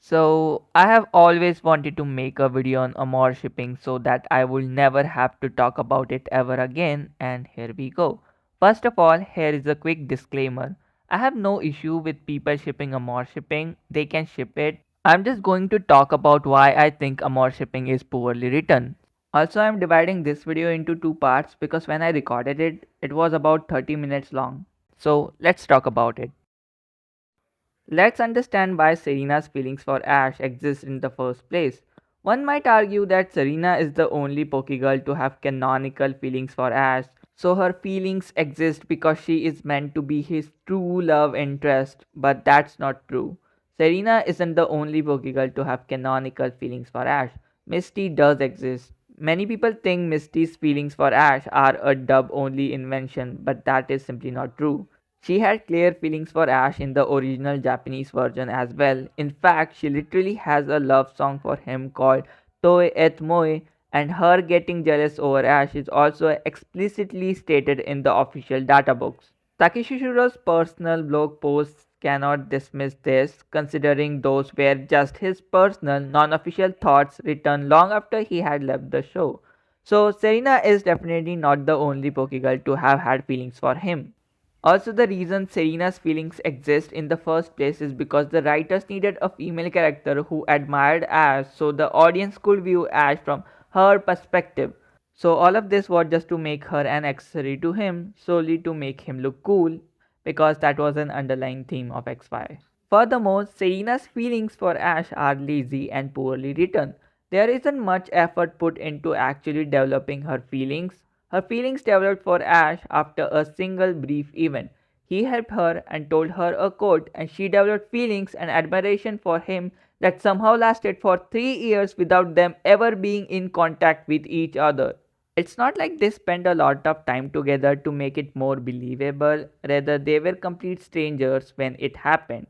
So I have always wanted to make a video on AmouRShipping so that I will never have to talk about it ever again, and here we go. First of all, here is a quick disclaimer. I have no issue with people shipping AmouRShipping, they can ship it. I'm just going to talk about why I think AmouRShipping is poorly written. Also, I'm dividing this video into two parts because when I recorded it, it was about 30 minutes long. So let's talk about it. Let's understand why Serena's feelings for Ash exist in the first place. One might argue that Serena is the only Pokégirl to have canonical feelings for Ash, so her feelings exist because she is meant to be his true love interest, but that's not true. Serena isn't the only Pokégirl to have canonical feelings for Ash. Misty does exist. Many people think Misty's feelings for Ash are a dub only invention, but that is simply not true. She had clear feelings for Ash in the original Japanese version as well. In fact, she literally has a love song for him called Toe et Moe, and her getting jealous over Ash is also explicitly stated in the official data books. Takeshitoro's personal blog posts cannot dismiss this, considering those were just his personal, non-official thoughts written long after he had left the show. So Serena is definitely not the only Pokégirl to have had feelings for him. Also, the reason Serena's feelings exist in the first place is because the writers needed a female character who admired Ash so the audience could view Ash from her perspective. So, all of this was just to make her an accessory to him, solely to make him look cool, because that was an underlying theme of XY. Furthermore, Serena's feelings for Ash are lazy and poorly written. There isn't much effort put into actually developing her feelings. Her feelings developed for Ash after a single brief event. He helped her and told her a quote, and she developed feelings and admiration for him that somehow lasted for 3 years without them ever being in contact with each other. It's not like they spent a lot of time together to make it more believable, rather, they were complete strangers when it happened.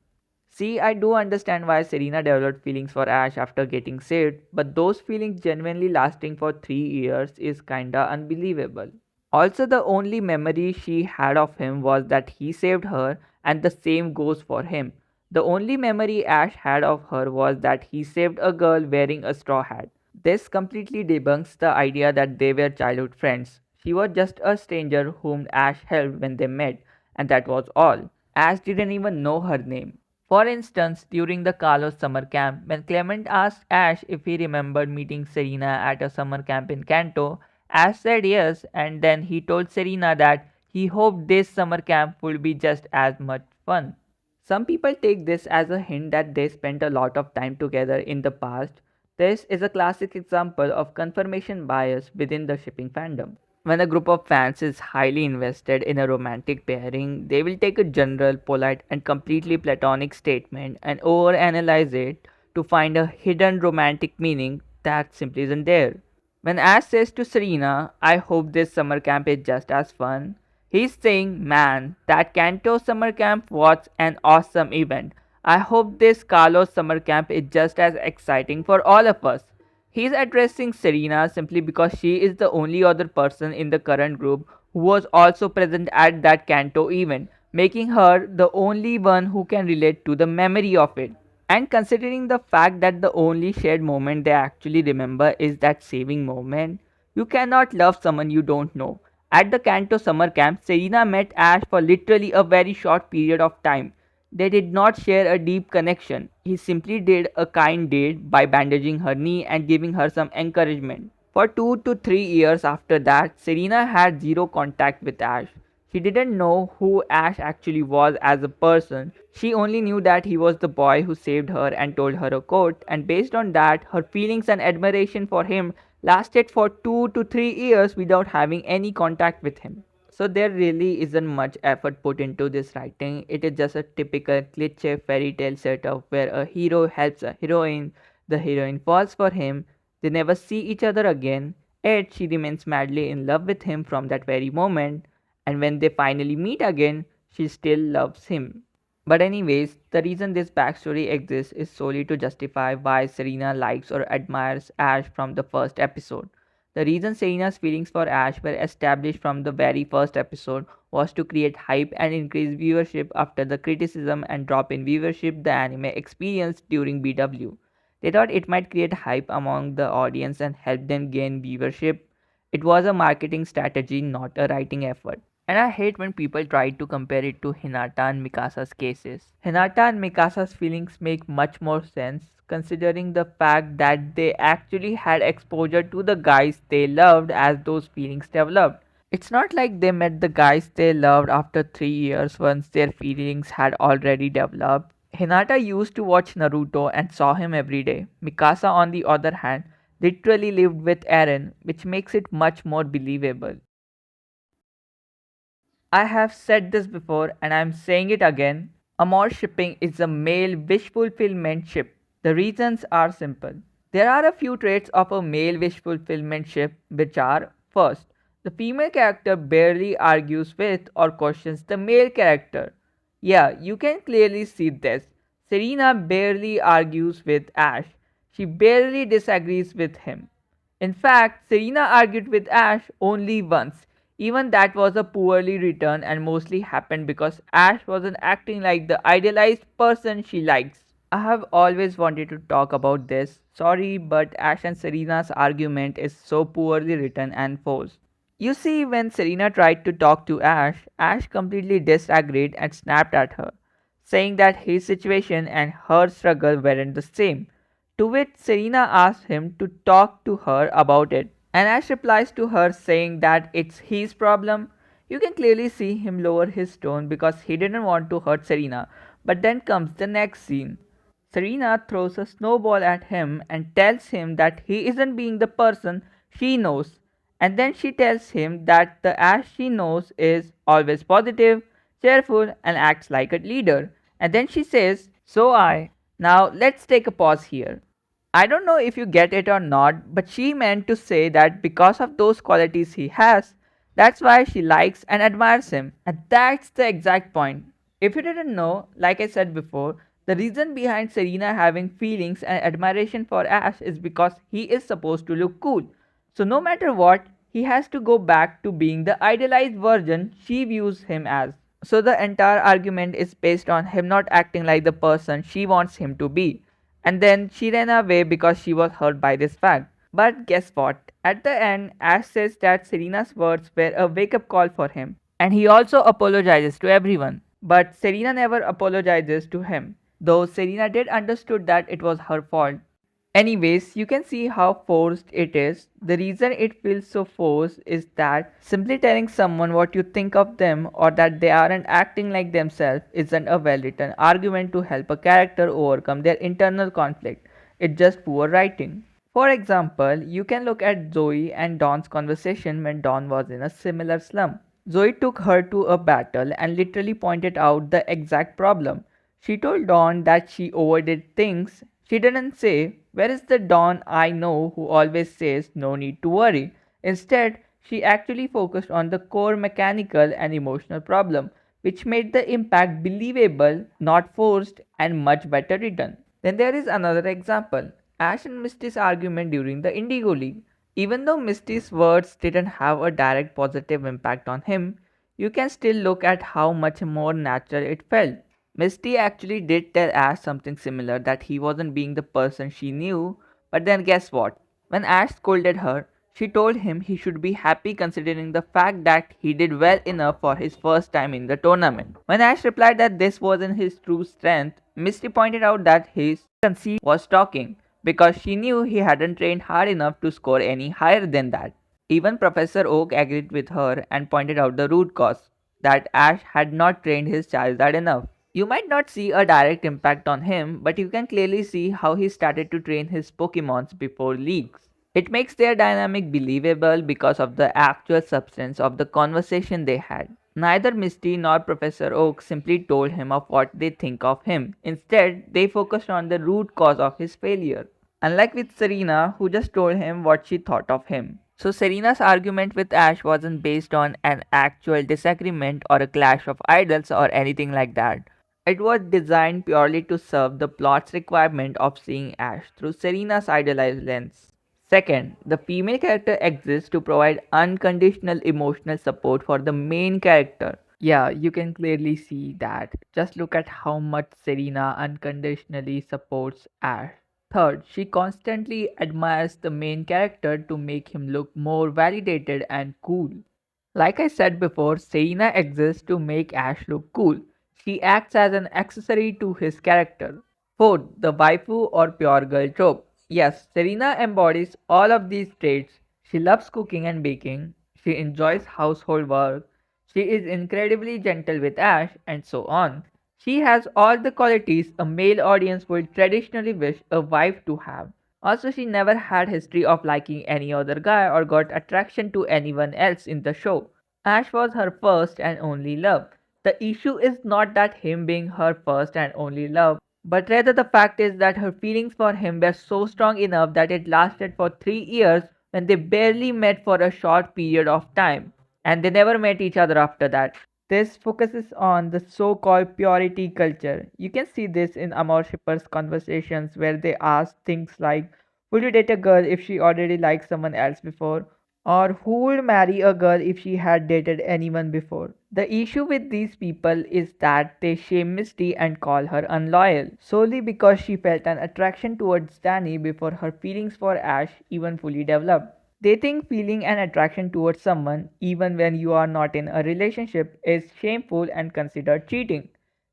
See, I do understand why Serena developed feelings for Ash after getting saved, but those feelings genuinely lasting for 3 years is kinda unbelievable. Also, the only memory she had of him was that he saved her, and the same goes for him. The only memory Ash had of her was that he saved a girl wearing a straw hat. This completely debunks the idea that they were childhood friends. She was just a stranger whom Ash helped when they met, and that was all. Ash didn't even know her name. For instance, during the Carlos summer camp, when Clement asked Ash if he remembered meeting Serena at a summer camp in Kanto, Ash said yes, and then he told Serena that he hoped this summer camp would be just as much fun. Some people take this as a hint that they spent a lot of time together in the past. This is a classic example of confirmation bias within the shipping fandom. When a group of fans is highly invested in a romantic pairing, they will take a general, polite, and completely platonic statement and overanalyze it to find a hidden romantic meaning that simply isn't there. When Ash says to Serena, I hope this summer camp is just as fun, he's saying, man, that Kanto summer camp was an awesome event. I hope this Carlos summer camp is just as exciting for all of us. He's addressing Serena simply because she is the only other person in the current group who was also present at that Kanto event, making her the only one who can relate to the memory of it. And considering the fact that the only shared moment they actually remember is that saving moment, you cannot love someone you don't know. At the Kanto summer camp, Serena met Ash for literally a very short period of time. They did not share a deep connection. He simply did a kind deed by bandaging her knee and giving her some encouragement. For 2 to 3 years after that, Serena had zero contact with Ash. She didn't know who Ash actually was as a person. She only knew that he was the boy who saved her and told her a quote, and based on that, her feelings and admiration for him lasted for 2 to 3 years without having any contact with him. So there really isn't much effort put into this writing. It is just a typical cliché fairy tale setup where a hero helps a heroine, the heroine falls for him, they never see each other again, yet she remains madly in love with him from that very moment, and when they finally meet again, she still loves him. But anyways, the reason this backstory exists is solely to justify why Serena likes or admires Ash from the first episode. The reason Serena's feelings for Ash were established from the very first episode was to create hype and increase viewership after the criticism and drop in viewership the anime experienced during BW. They thought it might create hype among the audience and help them gain viewership. It was a marketing strategy, not a writing effort. And I hate when people try to compare it to Hinata and Mikasa's cases. Hinata and Mikasa's feelings make much more sense considering the fact that they actually had exposure to the guys they loved as those feelings developed. It's not like they met the guys they loved after 3 years once their feelings had already developed. Hinata used to watch Naruto and saw him every day. Mikasa, on the other hand, literally lived with Eren, which makes it much more believable. I have said this before and I am saying it again. AmouRShipping is a male wish fulfillment ship. The reasons are simple. There are a few traits of a male wish fulfillment ship, which are: first, the female character barely argues with or questions the male character. Yeah, you can clearly see this. Serena barely argues with Ash. She barely disagrees with him. In fact, Serena argued with Ash only once. Even that was a poorly written and mostly happened because Ash wasn't acting like the idealized person she likes. I have always wanted to talk about this. Sorry, but Ash and Serena's argument is so poorly written and forced. You see, when Serena tried to talk to Ash, Ash completely disagreed and snapped at her, saying that his situation and her struggle weren't the same. To which Serena asked him to talk to her about it. And Ash replies to her saying that it's his problem. You can clearly see him lower his tone because he didn't want to hurt Serena. But then comes the next scene. Serena throws a snowball at him and tells him that he isn't being the person she knows. And then she tells him that the Ash she knows is always positive, cheerful, and acts like a leader. And then she says, "So I." Now let's take a pause here. I don't know if you get it or not, but she meant to say that because of those qualities he has, that's why she likes and admires him. And that's the exact point. If you didn't know, like I said before, the reason behind Serena having feelings and admiration for Ash is because he is supposed to look cool. So no matter what, he has to go back to being the idealized version she views him as. So the entire argument is based on him not acting like the person she wants him to be. And then she ran away because she was hurt by this fact. But guess what? At the end, Ash says that Serena's words were a wake up call for him. And he also apologizes to everyone. But Serena never apologizes to him, though Serena did understood that it was her fault. Anyways, you can see how forced it is. The reason it feels so forced is that simply telling someone what you think of them or that they aren't acting like themselves isn't a well written argument to help a character overcome their internal conflict. It's just poor writing. For example, you can look at Zoe and Dawn's conversation when Dawn was in a similar slump. Zoe took her to a battle and literally pointed out the exact problem. She told Dawn that she overdid things. She didn't say, "Where is the Dawn I know who always says no need to worry?" Instead, she actually focused on the core mechanical and emotional problem, which made the impact believable, not forced, and much better written. Then there is another example: Ash and Misty's argument during the Indigo League. Even though Misty's words didn't have a direct positive impact on him, you can still look at how much more natural it felt. Misty actually did tell Ash something similar, that he wasn't being the person she knew, but then guess what? When Ash scolded her, she told him he should be happy considering the fact that he did well enough for his first time in the tournament. When Ash replied that this wasn't his true strength, Misty pointed out that his conceit was talking, because she knew he hadn't trained hard enough to score any higher than that. Even Professor Oak agreed with her and pointed out the root cause, that Ash had not trained his Charizard enough. You might not see a direct impact on him, but you can clearly see how he started to train his Pokémons before leagues. It makes their dynamic believable because of the actual substance of the conversation they had. Neither Misty nor Professor Oak simply told him of what they think of him. Instead, they focused on the root cause of his failure. Unlike with Serena, who just told him what she thought of him. So Serena's argument with Ash wasn't based on an actual disagreement or a clash of idols or anything like that. It was designed purely to serve the plot's requirement of seeing Ash through Serena's idealized lens. Second, the female character exists to provide unconditional emotional support for the main character. Yeah, you can clearly see that. Just look at how much Serena unconditionally supports Ash. Third, she constantly admires the main character to make him look more validated and cool. Like I said before, Serena exists to make Ash look cool. She acts as an accessory to his character. Fourth, the waifu or pure girl trope. Yes, Serena embodies all of these traits. She loves cooking and baking. She enjoys household work. She is incredibly gentle with Ash, and so on. She has all the qualities a male audience would traditionally wish a wife to have. Also, she never had history of liking any other guy or got attraction to anyone else in the show. Ash was her first and only love. The issue is not that him being her first and only love, but rather the fact is that her feelings for him were so strong enough that it lasted for 3 years when they barely met for a short period of time, and they never met each other after that. This focuses on the so-called purity culture. You can see this in Amor Shippers conversations where they ask things like, would you date a girl if she already liked someone else before? Or who would marry a girl if she had dated anyone before? The issue with these people is that they shame Misty and call her unloyal, solely because she felt an attraction towards Danny before her feelings for Ash even fully developed. They think feeling an attraction towards someone, even when you are not in a relationship, is shameful and considered cheating.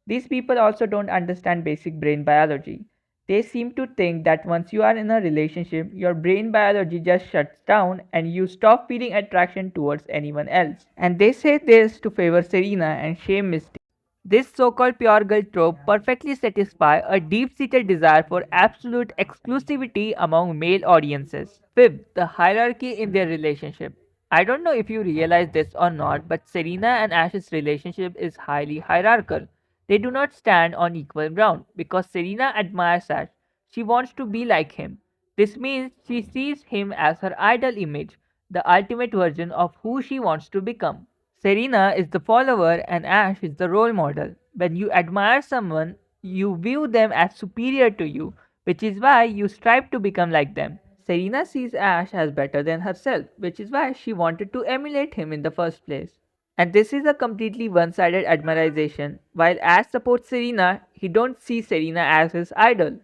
These people also don't understand basic brain biology. They seem to think that once you are in a relationship, your brain biology just shuts down and you stop feeling attraction towards anyone else. And they say this to favor Serena and shame Misty. This so-called pure girl trope perfectly satisfies a deep-seated desire for absolute exclusivity among male audiences. Fifth, the hierarchy in their relationship. I don't know if you realize this or not, but Serena and Ash's relationship is highly hierarchical. They do not stand on equal ground because Serena admires Ash. She wants to be like him. This means she sees him as her idol image, the ultimate version of who she wants to become. Serena is the follower and Ash is the role model. When you admire someone, you view them as superior to you, which is why you strive to become like them. Serena sees Ash as better than herself, which is why she wanted to emulate him in the first place. And this is a completely one-sided admiration. While Ash supports Serena, he don't see Serena as his idol.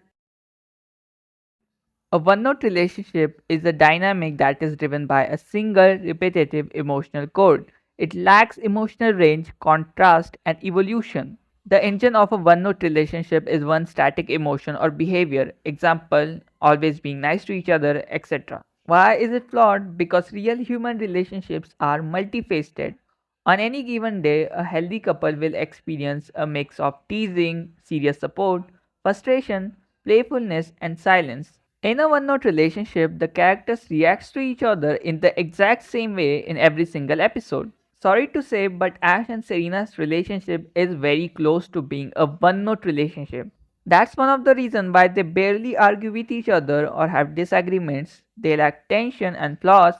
A one-note relationship is a dynamic that is driven by a single, repetitive emotional chord. It lacks emotional range, contrast, and evolution. The engine of a one-note relationship is one static emotion or behavior. Example, always being nice to each other, etc. Why is it flawed? Because real human relationships are multifaceted. On any given day, a healthy couple will experience a mix of teasing, serious support, frustration, playfulness, and silence. In a one-note relationship, the characters react to each other in the exact same way in every single episode. Sorry to say, but Ash and Serena's relationship is very close to being a one-note relationship. That's one of the reasons why they barely argue with each other or have disagreements. They lack tension and flaws.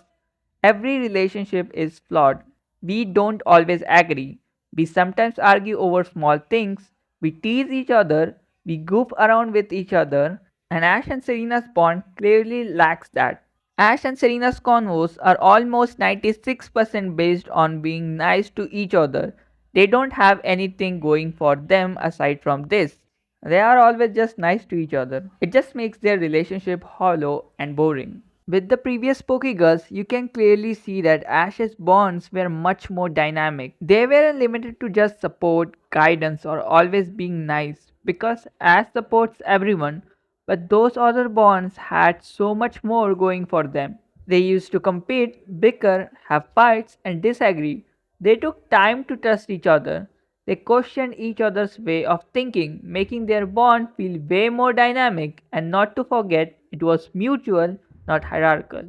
Every relationship is flawed. We don't always agree. We sometimes argue over small things. We tease each other. We goof around with each other. And Ash and Serena's bond clearly lacks that. Ash and Serena's convos are almost 96% based on being nice to each other. They don't have anything going for them aside from this. They are always just nice to each other. It just makes their relationship hollow and boring. With the previous Pokegirls, you can clearly see that Ash's bonds were much more dynamic. They weren't limited to just support, guidance, or always being nice, because Ash supports everyone, but those other bonds had so much more going for them. They used to compete, bicker, have fights, and disagree. They took time to trust each other. They questioned each other's way of thinking, making their bond feel way more dynamic, and not to forget, it was mutual, not hierarchical.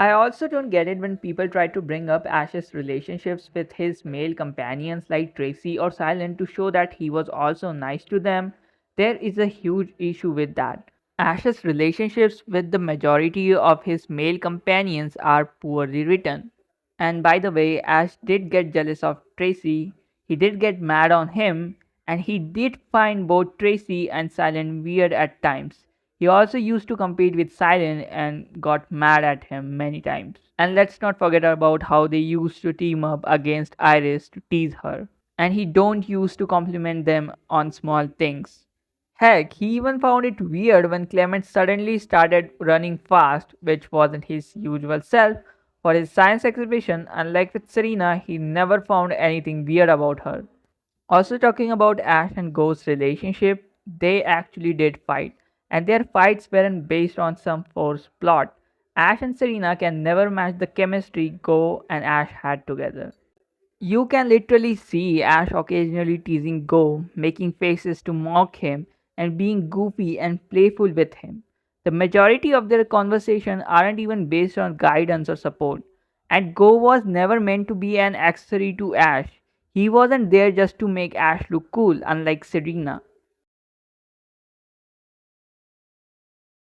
I also don't get it when people try to bring up Ash's relationships with his male companions like Tracy or Silent to show that he was also nice to them. There is a huge issue with that. Ash's relationships with the majority of his male companions are poorly written. And by the way, Ash did get jealous of Tracy, he did get mad on him, and he did find both Tracy and Silent weird at times. He also used to compete with Siren and got mad at him many times. And let's not forget about how they used to team up against Iris to tease her. And he don't used to compliment them on small things. Heck, he even found it weird when Clement suddenly started running fast, which wasn't his usual self. For his science exhibition, unlike with Serena, he never found anything weird about her. Also, talking about Ash and Ghost's relationship, they actually did fight, and their fights weren't based on some forced plot. Ash and Serena can never match the chemistry Go and Ash had together. You can literally see Ash occasionally teasing Go, making faces to mock him, and being goofy and playful with him. The majority of their conversations aren't even based on guidance or support, and Go was never meant to be an accessory to Ash. He wasn't there just to make Ash look cool, unlike Serena.